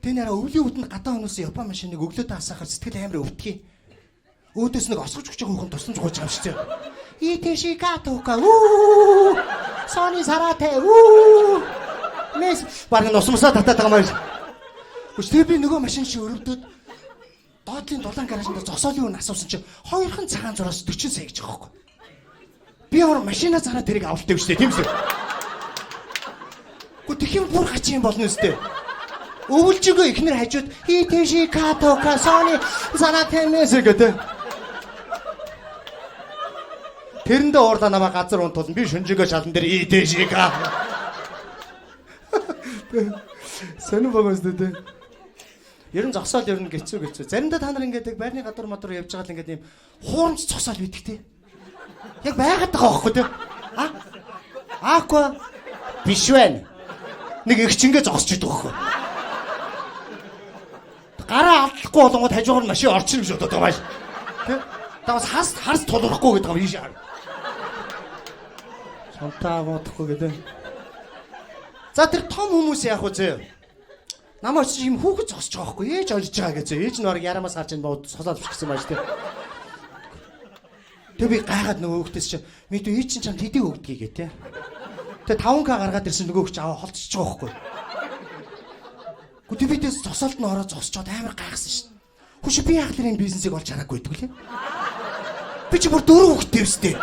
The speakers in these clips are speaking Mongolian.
Тэ нэраа өвлийн үдэнд гадаа өнөөсөн Япон машиныг өглөөд асаахаар сэтгэл амар өвтгий. Өөдөөс нэг осгож өгч байгаа хүн тусламж гуйж байгаа юм шүү дээ. Итэши катока уу. Сони сарате уу. Мэс баг нусмасаа татаад байгаа юм. Үстэй би нөгөө машин шиг өрөвдөд доотлын дулаан гаражинд зогсоолын үн асуусан чинь хоёрхан цагаан зураас 40 сая гэж байгаа байхгүй. Би өөр машина зараа тэрийг авалттай шүү дээ тийм үү? Гэхдээ тэхин бүр хачин болно үстэй. Өвөлжгөө ихнэр хажууд итэши катока сони сарате мэс гэдэг. Тэрэндээ уурлаа намаа газар унтуулна. Би шүнжээгөө шалан дээр итэшика. Сонир багсдээ тэ. Ер нь зогсоол ер нь гэцүү. Заримдаа та нар ингээд байрны гадуур модор явж байгаа л ингээд юм хуурамч зогсоол бидэг тэ. Яг байгаад байгаа байхгүй тэ. Аахгүй биш вэ? Нэг их чингээ зогсож идэг байхгүй. Гараа алдлахгүй болонгод хажуугаар машин орчихно гэж бодоод байгаа юм. Тэ? Тавас харс тулрахгүй гэдэг юм ийш. Сонтаа бодохгүй гэдэг. За тэр том хүмүүс яах вэ зөө? Намаа чи юм хүүхэд зогсож байгаа байхгүй ээж олж байгаа гэж. Ээж нь баг ярамаас харж ин бод сосоод бичсэн байж тээ. Тэг би гайхаад нөгөө хүүхдээс чи мэд ээж чинь чам хэдий өгдгийг гэ тээ. Тэг 5k гаргаад ирсэн нөгөө хүүхд аваа холцож байгаа байхгүй. Гү бидээс зогсоолт нь ороод зогсчоод амар гайхсан шин. Хүш би яг л энэ бизнесийг олж хараагүй гэдэг лээ. Би чи бүр 4 хүүхдтэй өстэй.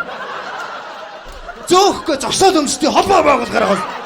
Зөөхгөө зогсоол өмстэй холбоо байгуулгаар гал.